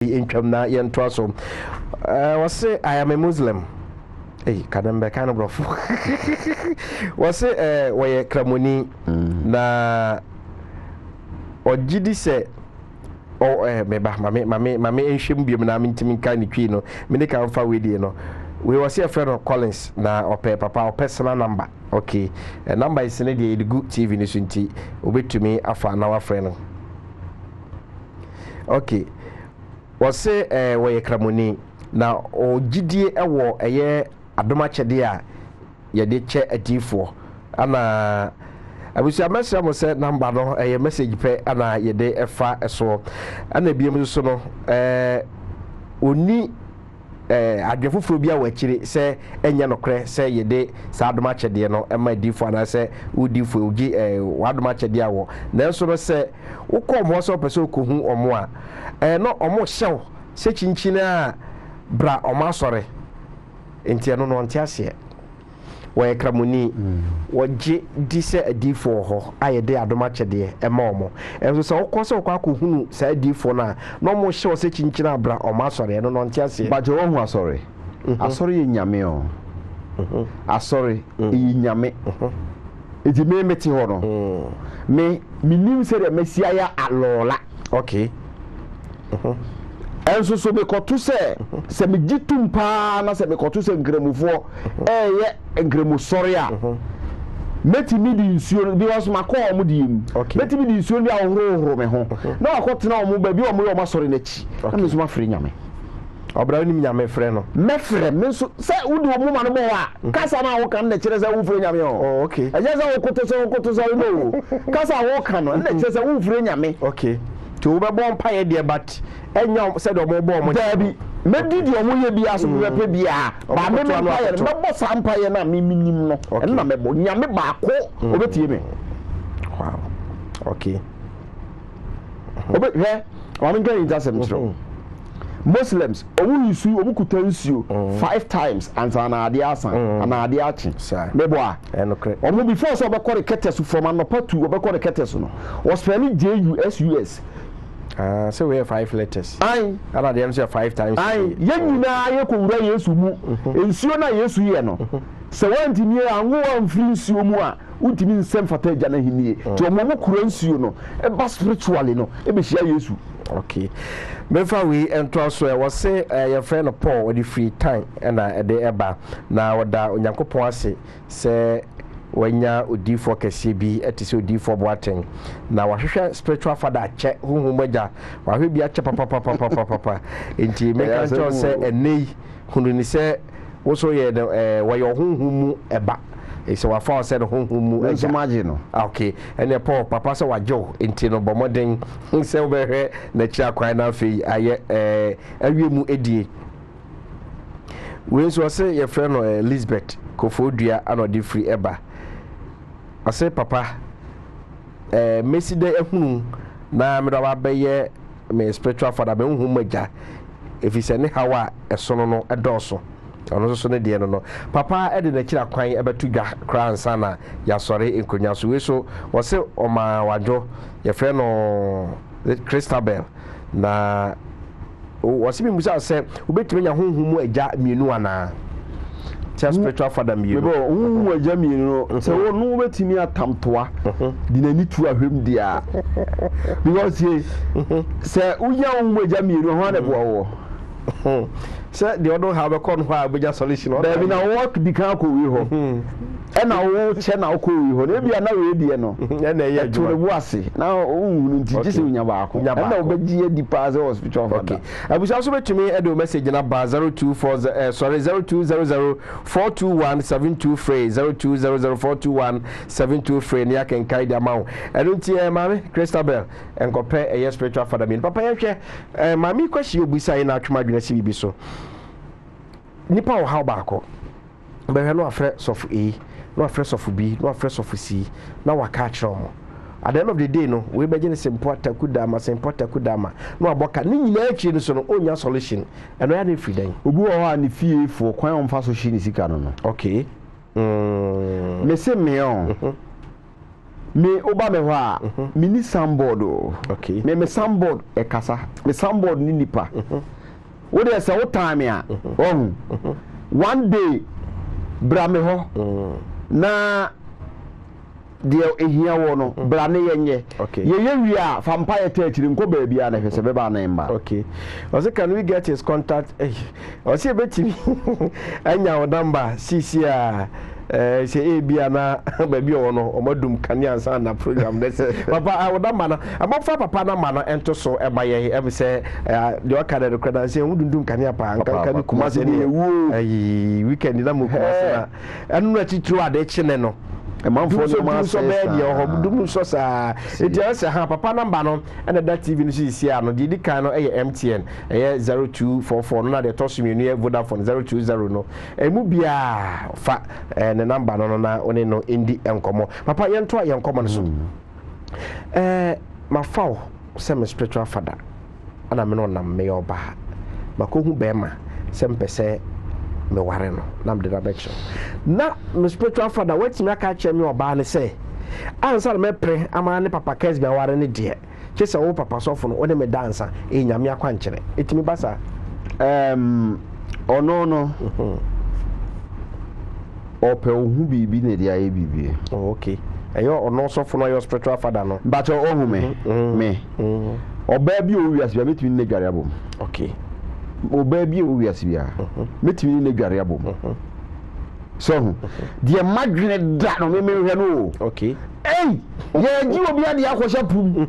in Chamna Yan Trosso. Was say I am a Muslim. Hey, Kadambe kind of rough. Was say where Cramoni na or Gidi say. Oh, Mammy, and shouldn't be a mintiming kind of quino. Minica and Fawidi, no. We was here, friend of Collins, now or papa or personal number. Okay, a number is the good TV in the Obey to me after an hour friend. Okay, was say where Cramoni now or GD a war a year Adomacha dear, ye did chair a D4 and I wish a message was said number no a message pay and ye day a far as so and the BM sono uni adwefofobia wachiri say enya nokre say ye day Sadomacha dear no and my D4 and I say udi for ugi Wadomacha dear wo nanso no say uko mo so person ko hu omo a no omo hyew se chinchina bra omo asore enti no no ntiase where Cramoni waje dise D4 ho ayede Adomacha de ema enso so kwose kwa ko hunu sa D4 na no mo hye se chinchina bra omo asore no no ntiase baje wo hu asore asore ye nyame o asore ye nyame eti me meti ho no me minim se de mesia ya alola okay enso so be koto se me gitum pa na se me koto se nkremufo ye nkremu sori a meti mi di nsuo bi was ma call mu di mu meti mi di nsuo bi ahoro me ho na akotena o mu ba bi o mu yo masori na chi na me so ma fre nyame obra ni nyame fre no me fre me so se wudi o mu ma no bo a kasa na wo kan na kire se wo fre nyame o okay eje se wo koto se no kasa wo kan no na kire se wo fre nyame okay to we be mpa ye de but enya se do mo bo mo dabi medidi o mo ye bia so be pe bia ba me no pa ye me bo sampa ye na me minim no na me bo nyame ba ko obetie me wow okay obe he o me gan intasem tro Muslims owu yisu omu kutansuo 5 times ansana ade asan ana ade achi me bo a enokre omu before so be kore ketesu from anopa 2 obe kore ketesu no was spelling JUSUS so we have 5 letters ai ana dem say 5 times ai ye nyina ye ko wura Yesu mu ensuo na Yesu ye no se wanti ni anwo amfiri nsuo mu a untimi nsem fata agya na hinie ti omo kura nsuo no e ba spiritually no e be hia Yesu okay mefa we ento so e wo say your friend Paul with the free time na e de eba na woda onyankopon ase se wanya odifo kese bi etise odifo boaten na wahwehwe spiritual father che huhumagya wahwe bi ache papa enti meka ncho se enei hunu ni se wo so ye wayo huhumu eba ese wafa se huhumu enso magi no okay ene Paul papa se wajo enti no bomoden se obehwe na chi akwan na afei aye awiemu edie we so se your friend Elizabeth Kofodua anodi free eba ase papa Messi de ehunu na me do ba beye me spiritual father be hu magya efise ne hawa esono no edoso ono so ne de no papa e de na kira kwan ebetu dwa kransa na ya sore enkonya so we so wo se oma wajo ye frɛ no Christabel na wo se bi musa se obetime nya honhum agya mienu ana spiritual father mienu bebo hu agya mienu no se wo no betimi atamtoa di nani tu ahwem dia because ye se uya hu agya mienu ho na bo wo se the other have a con wha be solution there be na work di kan ko wi ho e na wo che na ko wi ho na bia na we die no e na ye to bu ase na hu nti gise nya ba ko e na obeji e di pass hospital father abusa so betumi e do message na ba 024 sorry 0200 421 723 0200 421 723 ni aken kai di amount eno nti mami Christabel enkope e spiritual father mi papa ye hwe mami kwashi obusa ina atwuma dwena si bibi so nipa o how baako be hwe no afre sofu e no afre sofu b no afre sofu c na waka chromo at the end of the day no we begin to import kudama no aboka ni nyina achi no so no onya solution eno ya na free dan obi wo ha ni fie fo kwan on fa so shi ni sika no no okay me se me on me oba me ho a me ni soundboard okay me soundboard e kasa me soundboard ni nipa wo de say wo time a one day bra me ho na de ehia wo no bra ne yenye ye wi a vampire church nko ba bia na hwese be ba na mba okay also can we get his contact also betimi anya wo number cc a say e bia na ba bia wo no omadum kania ansa na program this papa wo number na amafa papa na ma no ento so e ba ye e be say de o ka de record say wudundum kania pa anka bi kuma se ni weekend na mu kuma se na enu na titru ade chine no manfo so be dia ho dum so sa etia se ha papa number no and that TV no si ano di kan no MTN 0244 no na de toso menu e Vodafone 020 no emu bia fa ne number no na one no indi enkomo papa yento yenkomo no so ma fa se me spiritual father ana me no na me oba makohu be ma se mpese me ware no na me de back na me spiritual father wetin aka che me oba ne say ansa me pre ama ne papa kes bia ware ne de che se wo papa sofo no one me dansa e nyame akwa nkyere etimi basa ono no ope ohu bibi ne dia ye bibi okay eyo ono sofo no your spiritual father no but ohu me oba bi o wiase bia metimi ne dware abom okay oba bi o wiase bia metimi ne dware abom so dia madwene da no me hwe no okay ye ji obi ade akwosha pum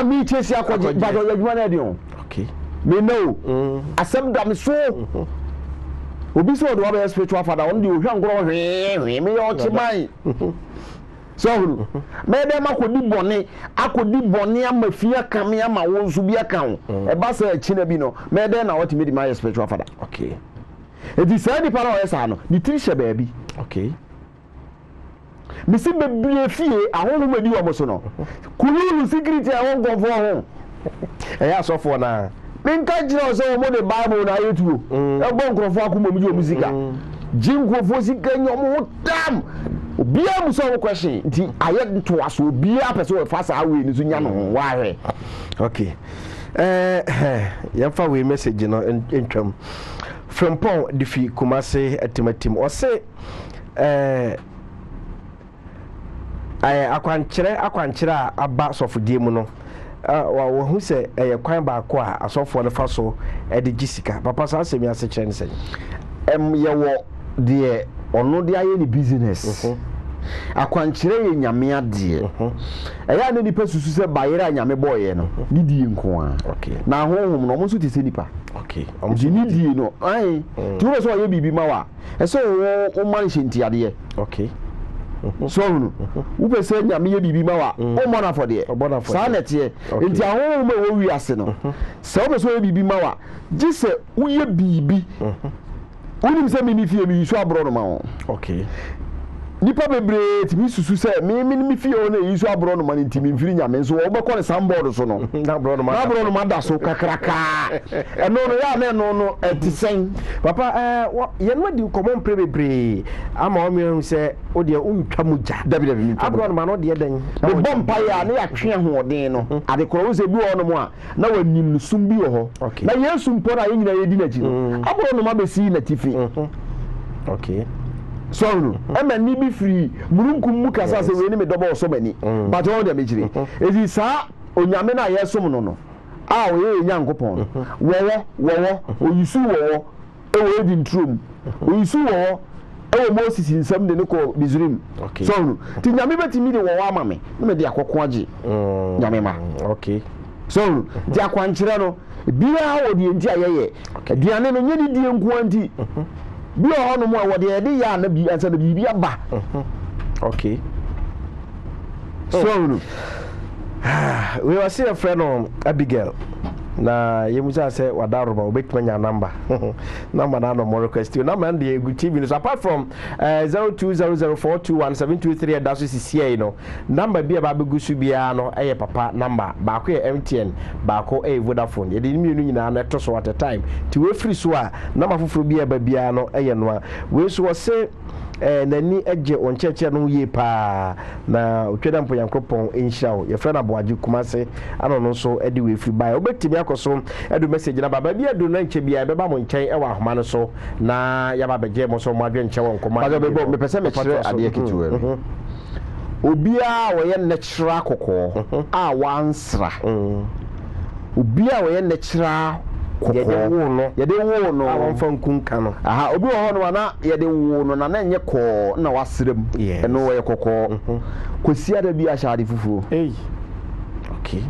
mi chesi akwoje ba do adwuma na de on okay me know asem da me so obi so do ba spiritual father on de ohwa ngoro hwe me yo chiman so me dem akodi bone amafia kan me ama wo nso bi aka ho e ba sa achi na bi no me dem na what me di my spiritual father okay e di say di para o esa no ni tiri hye ba bi okay misi bebie fie ahonu madi wo so no kunu security ahon gonfo ho eya sofo na minka jira so mo de bible na yetuo e bon krofo akoma mu musika jinkrofo sika nyom dam obia mu so wo question nti aye nto aso obia pese wo fa sa we ni so nya no wa hwe okay yamfa we message no entwam from Paul Difi Kumase atimatim o se akwankyere aba sofodie mu no wa hu se kwan ba ko a asofo no fa so de gisika papa sa asemi ase kyere ne sen ye wo de ono de aye ni business akwankyere ye nyame ade eya ne nipa susu se bayera nyame boye no ni die nko a okay na honhom no mo so te se nipa okay ni die no ai ti wo so ye bibi ma wa e so wo man shenti ade okay so no wo pese nyame ye bibi ma wa o mo na for de sa na tie enti ahonhom ma wo wi ase no se wo pese ye bibi ma wa ji se wo ye bibi unim se mi fie mi so abro no ma wo okay nipa bebre timi susu se mi fie o na yiso abro no ma ntimi mfiri nyame so wo be ko ne soundboard so no na abro no ma da so kakraka eno no ya na eno no etisen papa ye no di common pre bebre ama o mi se o de untwa muja dabi mi abro no ma no de den na bompa ya na ya twe hoden no ade koro wo se bi wo no mo a na wanim no sum bi wo ho na yesu mpo na ye nyina ye di na ji no abro no ma be si na tifi okay so no ni bi free murunkum mu kasa se we ni me dobo so mani but all dem ejire ezi sa onyame na yesom no a o ye nyankopon wo oyisu wo e wo di ntrum oyisu wo e wo Moses nsam de ne ko Misrim so no ti nyame betimi de wo ama me me de akoko age nyame ma okay so no di akwankyere no bia wo di enti ayeye diane no nyedi die nko anti bi o hono mo wo de ya na bi ansa na bi aba okay so no we were see a friend on Abigail na yemusa say wadaroba obetmanya number na no more request you number and the good TV so apart from 0200421723 that is here no number bi aba begusu bia no eye papa number ba ko MTN ba ko Vodafone ye de mienu nyina na to so at a time ti we free so a number foforo bi aba bia no eye no a we so say nani agye on cheche no ye pa na otweda mpo yankropon enhira wo ye frɛ na boaji kumase ano no so edi we free buy obetimi akoso edu message na baba bia do na nche bia beba mo nchen e wa ahoma no so na ya baba je mo so mo adwe nche won koma ba bebo me pese me kyerɛ ade ketewa obia wo ye natural kokɔ a wansra obia wo ye natural yede wo no awon fa nkunka no aha obi wo ho no na yede wo no na enye kɔ na wasrem eno wo ye kokɔ kosia da bi ahyade fufuo okay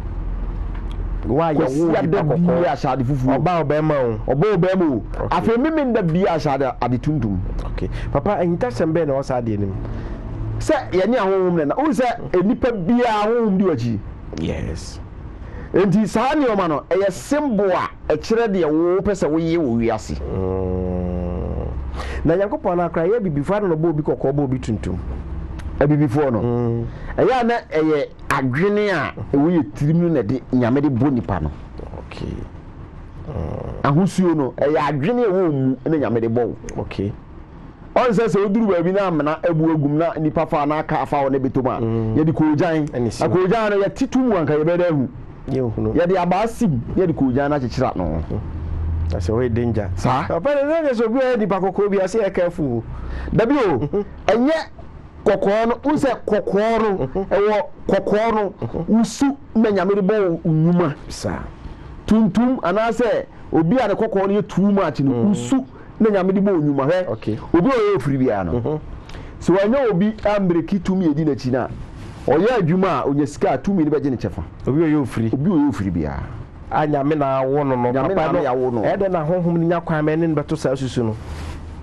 wa ya wo da bi ahyade fufuo oba obema o afa mimi nda bi ahyade ade tuntum okay papa enita sembe na wasa ade nim se ye ni ahonhom na o se enipa bi ahonhom di wachi yes enti saa ne oma no eye symbol a ekire de wo pese wo ye wo wiase na yakopon na akra ye bibifo no bo bi kokko bo bi tuntum abibifo no eya na eye adwene a ewo ye tirim no de nyame de bo nipa no okay ahosuo no eye adwene ewo mu na nyame de bo okay on se oduru ba bi na amena ebu agum na nipa fa na aka afa wo ne betoma ye di kojan akojan no ye titum wanka ye beda hu ye di abasim ye di kojan na chichira no ase we danger sa papa ne so bi di pa kokko bi ase e careful dabi o enye kokko no unse kokko no ewo kokko no usu na nyame de bo unyuma sa tuntum anase obi a ne kokko no ye too much no usu na nyame de bo unyuma he obi o ye firi bia no so wanya obi ambreki tumi edi na chi na oya adwuma onye sika tumi ne beje ne chefa obi o ye ofiri bia anyame na wo no papa no ede na honhom ni nyakwan me ne beto sa susu no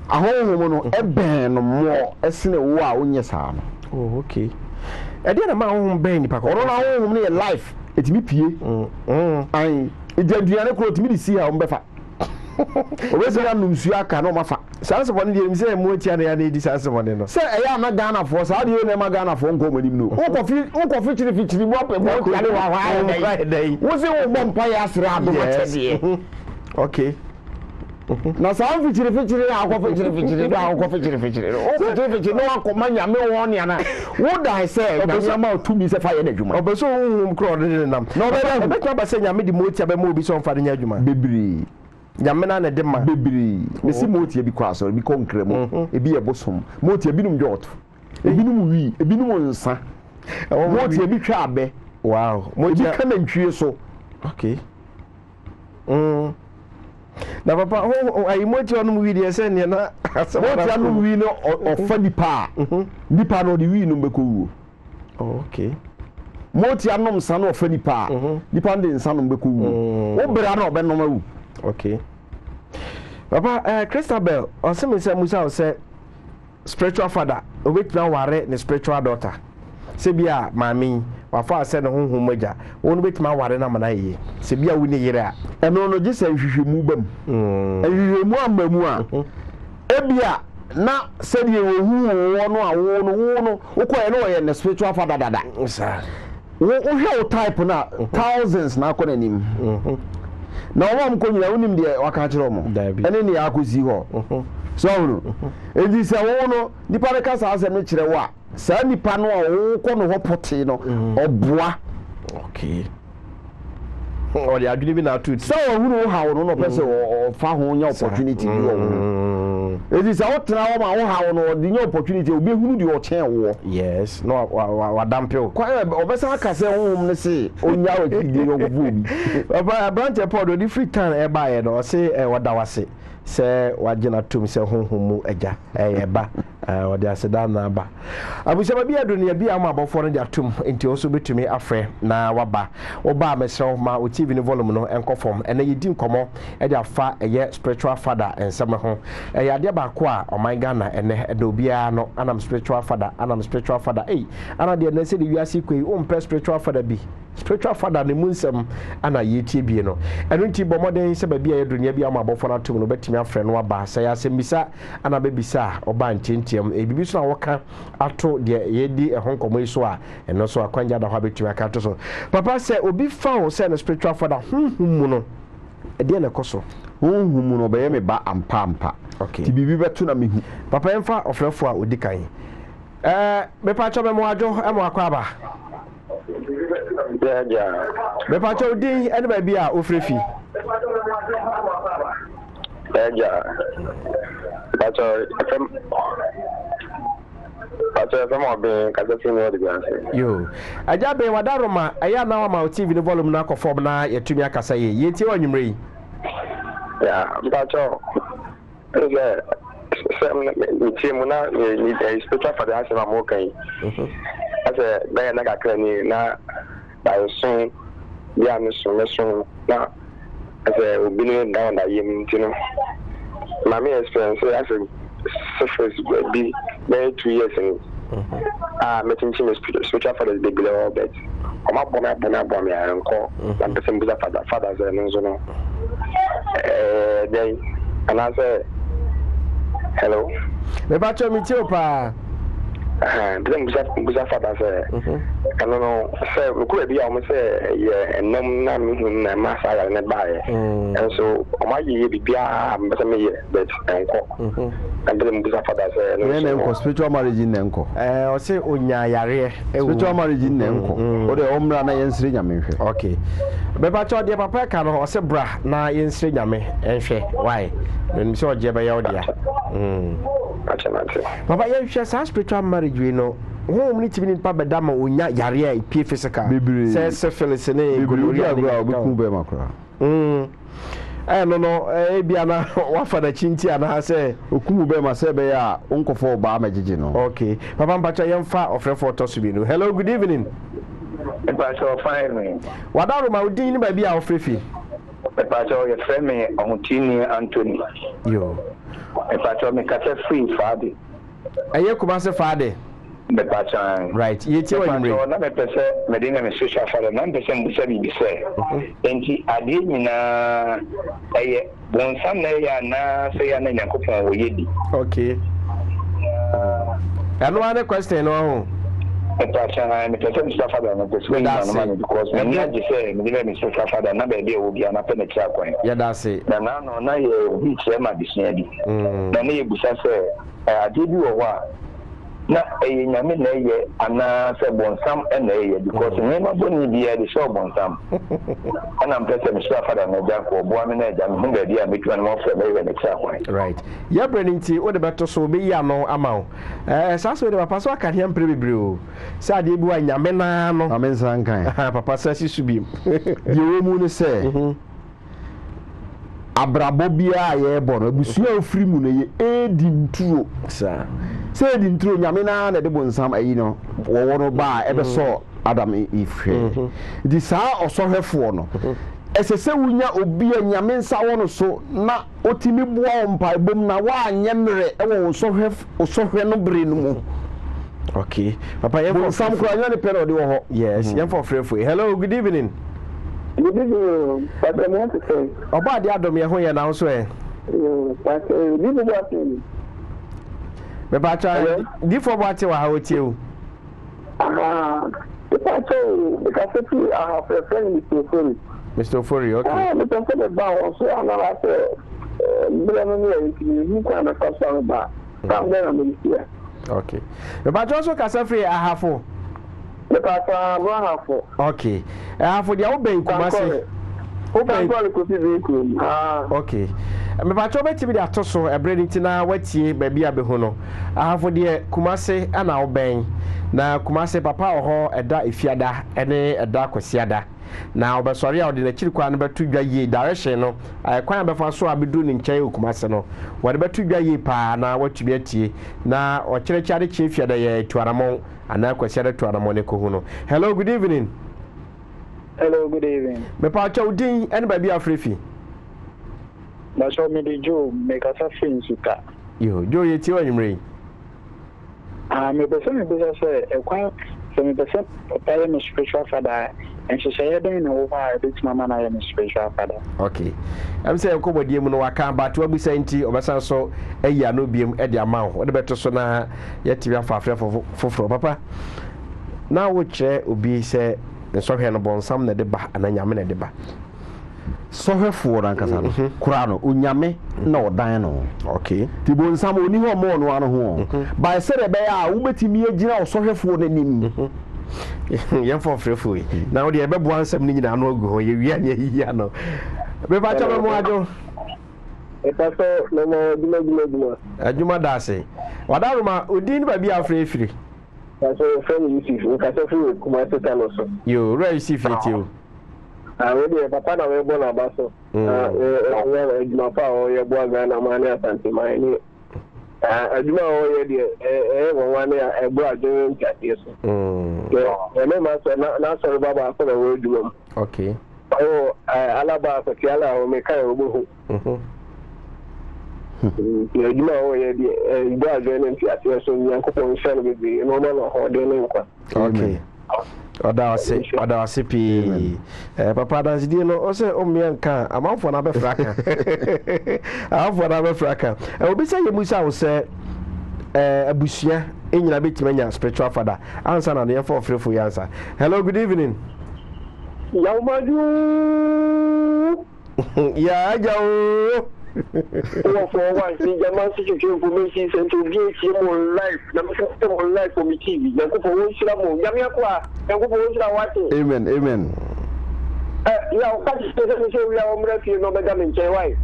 ahonhom no eben no mo esene wo a onye sa no oh okay ede na ma honhom ben ni pakọ oro na honhom ne life etimi pie ai ejaduane kro etimi di si ha ombefa obese na numsu aka no mafa sanse bone die mi se mo tia na ya na di sanse bone no se eya na Ghana for sa de na ma Ghana for nko manim no unko fichiri mo pe mo tia wa dai wo se wo bompa ya asra do matede okay na sa fichiri na akọ fichiri do akọ fichiri o fichiri no akọ nyame wo ne ana wo dai se na ma tumi se fa ye na dwuma obeso hum kro de nam no be twa ba se nyame di mo tia be mo bi so mfa de nya dwuma bebiri nyamena na de ma bebiri mesi motie bi kwa so bi konkremo ebi ye bosom motie bi num jot ebi num wi ebi num nsa motie bi twa abe wow motie kana ntwie so okay na papa ayi motie onum wi de se ne na motie anum wi no ofa nipa no de wi num be ko wuo okay motie anum nsa no ofa nipa nipa de nsa num be ko wuo wo bra na obenom awu okay papa Christabel oseme se musa o se spiritual father obetuna ware ne spiritual daughter se bia mami wafa se ne honhom maja wonu betuma ware na mana ye se bia woni yire a eno no gise hwehwemu bam hwehwemu amamu a ebia na se die wo hu wo no a wo no ukoye no ye ne spiritual father dada sa wo hwe o type na thousands na akọ nanim na wo am ko nyina wonim de waka kire mo ene ne akosi ho so no edi se wo no nipa ne kasa asem ne kire wo a sa nipa no wo ko no ho pote no oboa okay o de adwini bi na atu so wo hunu ha wo no pese o fa ho nya opportunity bi wo edi se wo tena wo ma wo ha wo no de nya opportunity obi hunu de o chen wo yes no wa dampio kwa obesa aka se wo ne se onya o kidi yo go bi baba branch pod di free time e ba ye no se wada wase se wagina tum se honhom mu agya ba wade aseda na ba abusaba bia do ne bia ma abofo no de atum enti oso betumi afre na waba oba mesrew ma o TV ne volume no enkofom ena yedi nkomo e de afa eye spiritual father ensem ho ade ba ko a o my Ghana ene do bia no anam spiritual father ana de na se de wiase kwei o mpe spiritual father bi spiritual father ne munsem ana yetie bie no eno nti bomoden se ba bia ye do ne bia ma abofo no atum no betumi afre no waba se ya se bisa ana bebisa oba ntientiam bibi so na woka ato de yedi ehonkomo iso a eno so akwanja da ho betumi aka to so papa se obi fa o se no spiritual father mu no e de na koso honhum no be me ba ampa okay ti bibi beto na mehu papa emfa ofrefo a odikan me pa cho me mo adwo e mo akwa ba ja me pa cho din ene ba bia ofrefi ja pacho mo be ka se ni odi ganse yo aja be wadaroma aya na wa ma TV no volume na akofo na yetumi akasa ye tie wanwumre yi ya pacho Timuna is spiritual for the answer I'm okay. As a man like a cranny now by soon, yeah, Miss now as a billion down that you know. My main experience as a suffers will be very 2 years in making him spiritual for the big level bed. I'm up on me and call and the same fathers and so on. Then and I say hello. Me ba cho mi ti opa. Then buza father say. I don't know. Say we could be almost say yeah enam na mi hu na masa ya na bae. And so o ma ye bibia am be me but enko. And then buza father say no enko spiritual marriage nenko. O say onya yare spiritual marriage nenko. O de omra na yensire nyame hwe. Okay. Me ba cho de papa ka no o say bra na yensire nyame enhwe. Why? When so je ba ya o dia. Papa ye hwe sa spiritual marriage we no home ni tibini pa bedama onya yare a pie physical say syphilis ne gonorrhea bra obiku be makra no bia na wafa da chinti ana say okumu be ma say be ya onkofo ba magege no. Okay papa mpacha yemfa ofrefo to so bi no. Hello, good evening. Pacho fine. Wadaro ma odin ni ba bia ofrefi. Pacho ye frame me Omutini Anthony. Yo Pacho me kase free fadi. Aye Kumase fadi. Me pacho right. Ye ti wanwumre. Na me pese me dinga me social fadi na me pese mbusa bi se. Enti ade nyina aye bonsam na ya na se ya na Yakopon wo yedi. Okay. Anu ane question no ho. Me pacho me pese mbusa fadi na pese no because me na je say me dinga me social fadi na be dey obi na pe na kira kwan. Ya da se. Na no na ye obi kire ma bisua di. Na na ye busa se ade bi wo wa na nyame na ye ana se bonsam na ye because nyema boni bia de show bonsam ana mpese me sha fada na janko bo ame na jam hu be dia metwa na mo fe be na kya kwan right ya breninti o de beto so be ya no ama sa so de papa so aka hia mpre bebre o sa de bi wa nyame na no amensa nkan papa sa si subi ye wo mu ne se abrabo bia ye bo no busua ofiri mu no ye edi nturo sa say di nturo nyame na de bonsam ayi no wo no ba ebe so Adam Eve di sa osohwefo no esese wunya obi nyame nsa wo no so na otimi boa mpa bom na wa anyemre ewo osohwe no bre no mu. Okay papa ye for some kwanya ne pere odi wo ho. Yes ye for frefo. Hello, good evening. Good evening. Papa me to say oba de adom ye ho ye na so e papa bi bo atin me ba cha di for bo ati wa ha otie o Pacho because I have a friend Mr. Ofori, okay. Me pense de ba o so ana la se brano ni kwa na fa so ba kam de na me sia. Okay. Me ba jo so kasa free ahafo. Me pa ta bro ahafo. Okay. Ahafo dia wo ben Kumase. O ben ko si bi ku. Okay. Me ba jo beti bi de atoso ebredinti na watie ba bia be ho no. Ahafo de Kumase ana wo ben. Na Kumase papa oho eda efiada ene eda kwasiada. Na obesori a odi na chiri kwa na betu dwa ye direction no kwan befa so abedu ni nkyai Kumase no wode betu dwa ye pa na watubi atie na o kyerechare chi fiada ye tuaramon ana kwasiada tuaramon ne ko hu no. Hello, good evening. Hello, good evening. Me pa cha udin ene ba bia frefi. Na so me de jo me kasa fin suka. Yo jo ye ti onimre. Me person say ekwan so me person papa me spiritual father and she say dey na over bit mama na me spiritual father. Okay. Am say ko bodie mu no waka ba to abusa nti obesan so eya no biem e de amawo wo de beto so na yeti bia fa foforo papa. Na wo kire obi say nsohwe no bonsam na de ba ananyame na de ba. sɔhwɛfoɔ no ankasa no koraa no onyame na ɔdan no okay nti bonsam ɔni hɔ ɔmɔ ɔno ano ho bae sɛdeɛ ɛbɛyɛ a wobɛtumi agyina ɔsɔhwɛfoɔ no anim yɛmfa ɔfrɛfoɔ yi na wode yɛbɛboa nsɛm no nyinaa no agu hɔ yɛwia ne yɛyia no bɛbakyɛ bɛmo adwo adwuma da ase wadaroma odin ne baabi a afrɛ afiri yo wura yusuf yɛtie o we papa na we born abaso adwuma pa o ye bo aga na ma ne asante man ni adwuma o ye de won ne e bo adwuma ntiate so me ma so na so baba ko na we adwuma okay alaba ko ti ala o me kai o bo hu adwuma o ye de bo adwuma ntiate so nyankopɔ nhyɛ no bebi no ma no ho de ne nkwa okay Odawase pi papa dansidie no o se o mianka amanfo na befraka amanfo na befraka obi se yemusa wo se abusua enyina betimanya spiritual father answer na no for free for answer. Hello, good evening. Yaumaju ya ajawo for one see German security information center be more life na system on life for me TV yanko for shira mo yamia kwa yanko for shira wate amen ya o ka se se we ya o mra fi no bega men che wai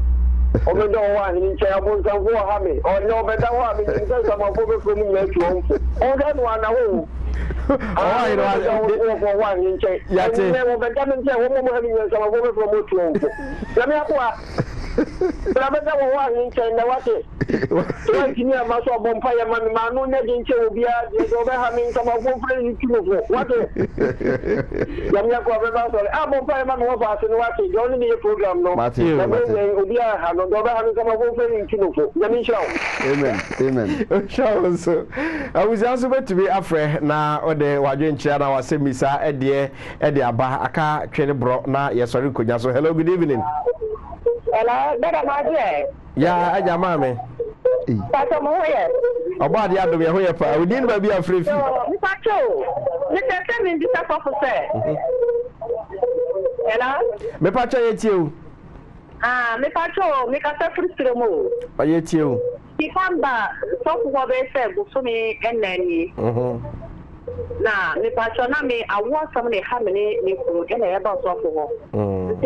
o me do wa ni che abun san fo ha me o no bega wa me ni san sama fo be from me ya tuo o ga no ana ho oh you know for one ni che ya te me o bega men che o mo ha me sama fo be from tuo yamia kwa Brabada wo wa nche na wate. So kini ama so bompa ya mami ma no ne de nche obi a de do be ha mi nkama go fre ni kilo fo. Wate. Ya mi akwa be ba so a bompa ya mami wo fa se no wate. Yo ni ye program no. Na me obi a ha no do be ha mi nkama go fre ni kilo fo. Ya mi shaw. Amen. Shaw so. Awuzi aso betumi afre na ode wadwe nche na wase misa ede aba aka twene bro na yesori konya so. Hello, good evening. Hello, dada maje. Ya aja mame. Pato mo ye. Oba dia do me ho ye pa. Odin ba bia frefi. Mi pato. Mi tete mi bisa for se. Hello? Me pato ye tie o. Mi pato, mi ka se frustro mo. O ye tie o. Ti kamba so ko be se bu so mi enani. Na mi pato na mi awo sam ne ha me ne ku ena ye ba so fo.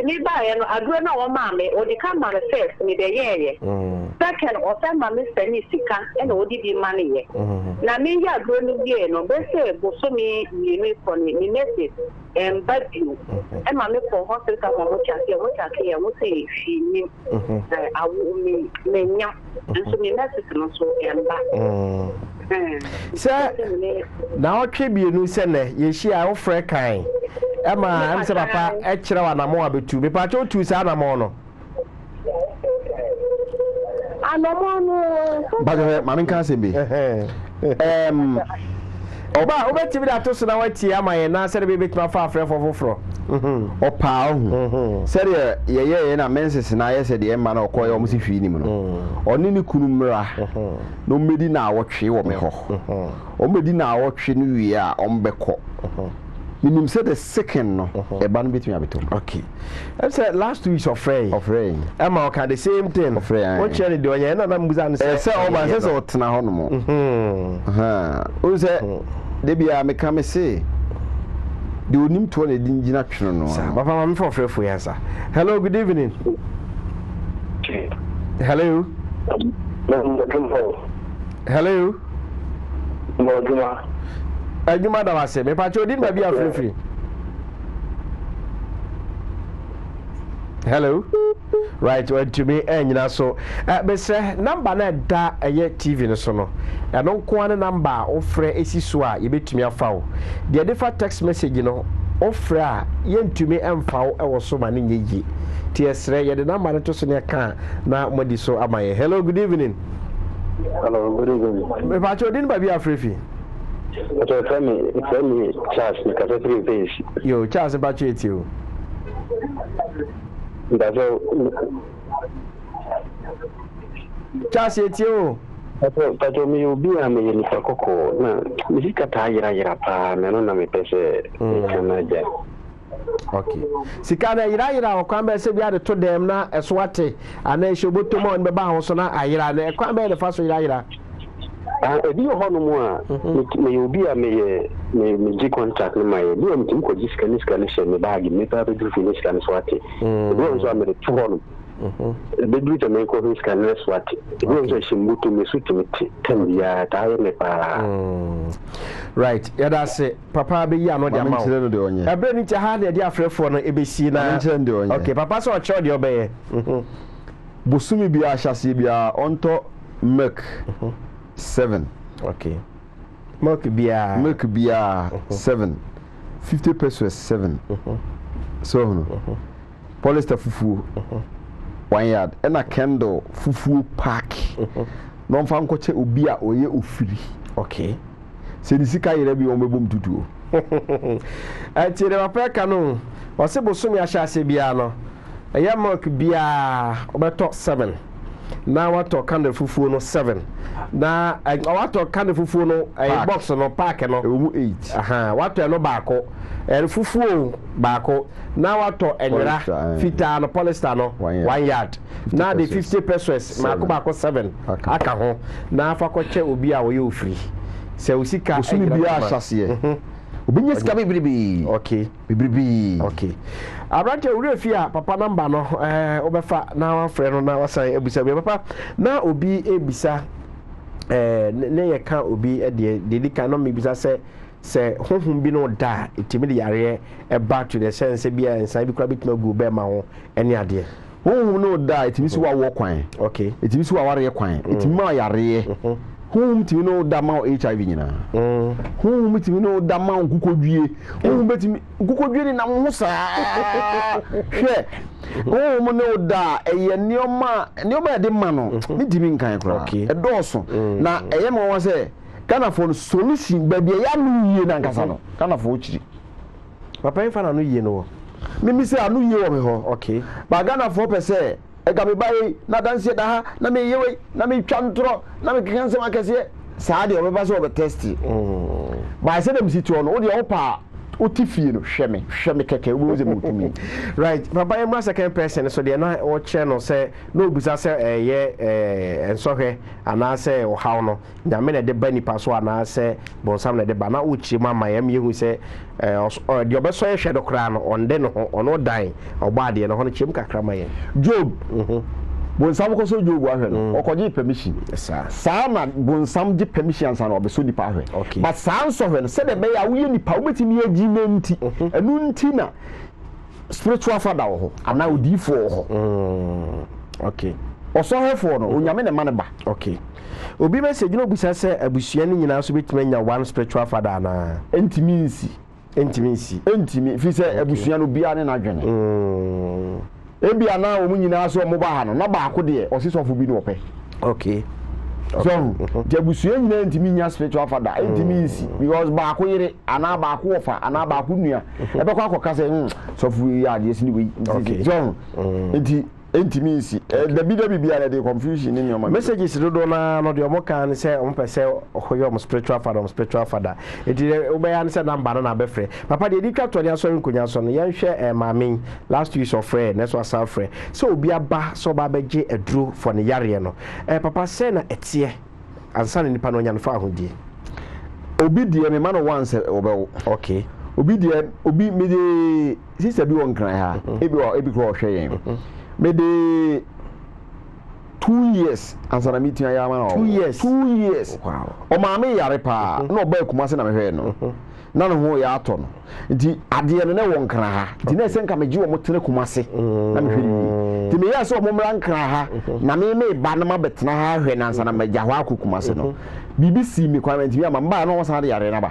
Ni ba ye no aduro na wo ma me o di ka ma first ni de ye. Second o fa ma me sani sika ena o di bi ma ne ye. Na mi ya aduro ni bi no be se bo so mi ni ko ni message ba bi. E ma me ko hospital ko mo cha ke mo se fi ni awu mi nya. Nso mi message no so ba. Sir, now tribune say ne ye share ofre kan. Ema am se papa e kire wa na mo abetu. Me pa cho tu sa na mo no. Anomo no. Ba ma men kan se bi. Oba obetimi da to so na wati amaye na se be betima fa afre fofoforo. Opa ohu. Sere ye na menses na ye se de ma na okoye o musi hwi ni mu no. Oni ni kunu mra. No medi na awotwe wo me ho. O medi na awotwe no wi a o mbekọ. Minim say the second no e ba no betimi abetom. Okay. I said last 2 weeks of rain. Emma can the same thing. Of rain. What cherry do you na mbuza no say o ba say o tena ho no mo. O say de bia me ka me say the onim to na din gina tweno no. Papa ma me for answer. Hello, good evening. Hello. Hello. Adwuma da wase me pa chodin ba bia free. Hello. Right, well to me nyina so be say number na da eye TV no so no e no nko an number ofre esi so a ye betumi afa wo de defa text message no ofre a ye ntumi emfa wo e wo so ma ne nyeji ti esre ye de number no to so ne ka na modi so amaye. Hello, good evening. Hello, good evening. Me pa chodin ba bia free. Family Charles ni ka 3 days. Yo, Charles ba cheti o. Ndazo Charles eti o. Tato mi obi a me ni fakoko na mi sikata yira pa me no na me pese kana ja. okay sika na yira okwan be se bia de to dem na eso ate ana ehye botomo on be ba ho so na ayira na ekwan be le fa so yira ebi hono mu a me obi a me gi contract na my bi o mtim ko gi sika ne she me bag me pa be du finish kan so ate ebi o so amere tu hono be du te me ko finish kan ne so ate ebi o so shimbuto me su timiti tambia ta ye me pa right ya da se papa be yi ano de ama ebe ni che ha de afrefo no ebesi na okay papa so cho de obeye busumi bia ahase bia onto milk 7 okay milk bia 7 50 pesos 7 so no polyester fufu 1 yard and a candle fufu pack no fa nkoche obi a oye ofiri okay se di sika yere bi o mebom tutuo atire papa ka no o se busumi ahase bia no eya milk bia obeto 7 na wato candle fufu no 7 na wato candle fufu no box no pack no 8 aha wato no baako fufu baako na wato enra fita no polyester no 1 yard na the 50 pesos baako 7 aka ho na afa ko che obi a wo ye ofiri se usika usumi bia ahase obinya sika bibribi okay abrante ure fia papa number no obefa na wa frɛ no na wasan ebisa bi papa na obi ebisa ne ye ka obi de dedika no mebisa se honhom bi no da etimi de yare back to the sense bia nsan bi kura bitima gu be ma ho ene ade honhom no da etimi si wa wo kwan okay etimi si wa ware kwan etimi ma yare honhom timi no da ma HIV nyina honhom timi no da ma nkukodwie honhom betimi nkukodwie ni na ho saa hwe honhom no da eye nioma de ma no ni dimi nkan kora edoso na eye ma wo se Ghana for solution baby ya no yie na nkasa no Ghana for ochiri papa en fa na no yie no mimi se anu yie wo me ho okay ba Ghana for pese ega me baye na danse da ha na me yewe na me twa ntro na me kense makase saa de obeba so obe test ba se dem situ no wo de opa otifie no hweme keke wo ze mutumi right papa em second person so de na o che no se no obusa se ensohwe ana se o haw no na me na de bani paso ana se bonsam na de ba na o chi mama yam yehu se de obeso ye hwe do kra no onde no ono dan ogba de no ho no chem kakra ma ye Job bonsam ko so Job ahwe no okoji permission saa na bonsam di permission san no obeso di pa ahwe but saa so hwe no se de be ya wo ye nipa wo betimi agi menti enu nti na spiritual father wo ho ana odifo wo ho okay oso hefo no onyame ne mane ba okay obi message no busa se abusua ni nyina so betimi nya one spiritual father na entimi fi se abusua no bia ne na dwene ebi ana o munyina so mo ba ha no na ba ko de osisofo bi no ope okay so jabusua nyina ntimi nya spiritual father ntimi nsi because ba ko yire ana ba ko ofa ana ba ko nua ebe ko akoka se sofo ya de sini we so ntimi nsi da bia na de confusion in your messages do na no de omo kan se omo pese ohoyo omo spiritual father edi obeya ne se number na be frɛ papa de dika to ne aso nkonya so no yen hwɛ mamin last week of friend na so asa frɛ so obi aba so ba beje aduro for ne yare no papa se na etie ansa ne nipa no nya no fa ahodie obi die me man once obewo okay obi me de sister bi won kran ha ebi ko hwɛ yen me de 2 years ansana meeting ya ma 2 years wow o ma me yare pa na oba Kumase na me hwe no na no ho ya ato no nti ade no na won kran ha nti na se nka me gi wo motene Kumase na me hwe ni nti me ya se o momra nkran ha na me ba na ma betena ha hwe na ansana me gya ho akọ Kumase no BBC me kwa nti ya ma mba na wo sa de yare na ba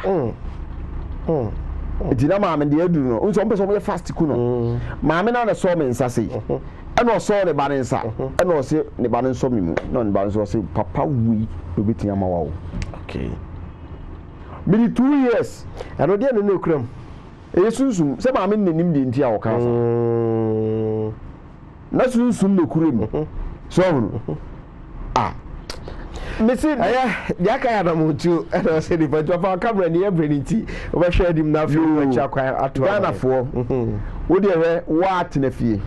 nti na ma me de adu no nso mpe so mo fast ku no ma me na so me nsase eno so ne ba ne nsa eno se ne ba ne nso mimu no ne ba nso se papa wi obetin ama wa wo okay me 2 years eno de ne okram sunsun se ma me nenim de ntia wo kan sa na sunsun ne kuram so Missing Yaka Yanamutu, and I said, if I drop our camera near Brenity, over shared him now, you at Ghana for. Would you ever what in a fee?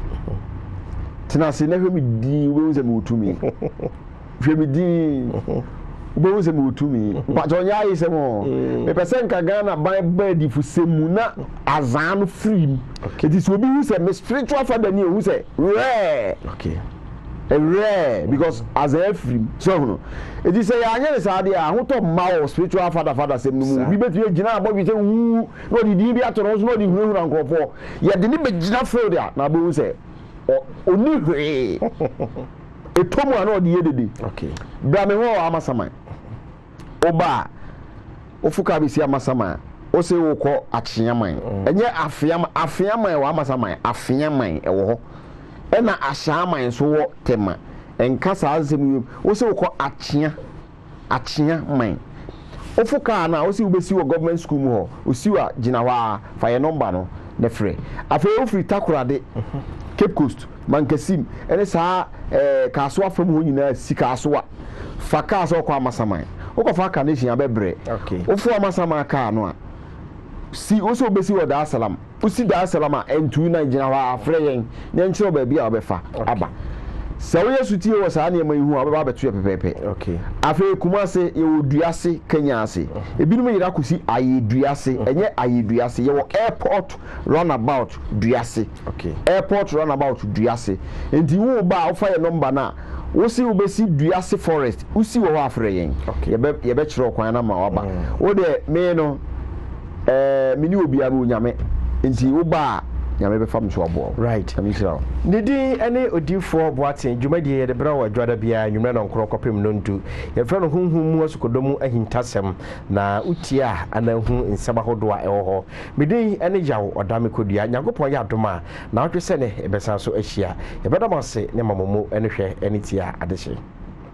Tenasi never be D wills a move to me. Femi D wills a move to me. But on ya is a more. A person can Ghana buy bed for Semuna Azan free. It is will be who said, Miss Spiritual Father, who say, rare. Okay. Rare because as a free so it is a young idea who talk my spiritual father say we bet you jina but we say who no the DB to us no the who ran crop for yet the be jina fail there na be say oni hwe e tomu ana the yedede okay bra me ho amasaman oba ofuka bi si amasaman o se wo kọ akyeaman enye afiaman wa amasaman afiaman e wo ho ena ahyaman so wo tema enka saa asem wo se wo kọ akyea man ofuka na wo se wo besi wo government school mu ho o si wa gina wa fa ye number no ne frɛ afei wo free takorade Cape Coast Mankasim ene saa kaaso afam ho nyina sika aso a fa kaaso kọ amasaman wo kọ fa kanation abebre okay wo fo amasaman ka no a si wo so besi wo Dar es Salaam usi Dar es Salaam entu na gina wa afre yen ne nkyero ba bia obefa aba se wo yesu tie wo saa ne ma ihu ababa betu pepepe okay afi Kumase ye wo duase Kenya ase ebinum yira kusi ayeduase enye ayeduase ye wo airport runabout duase okay airport runabout duase enti wo ba wo fa ye number na wo si wo besi duase forest usi wo afre yen ye be kyerɛ kwan na ma waba wo de me no mini obi amu nyame nti wo ba nyame be fam so abo right ami sira nidi ene odifo boaten dwumadi ye de bra wa dwada bia nwumre no nkro kopem no ntu ye fra no hunhum mu asukodomu ahintasem na utia anahu nsaba hodo a ewo ho midi ene yawo odame kodua nyagopon ya adoma na wotwe se ne ebesan so ahia ye bedamase ne mamomu ene hwe ene tia adehye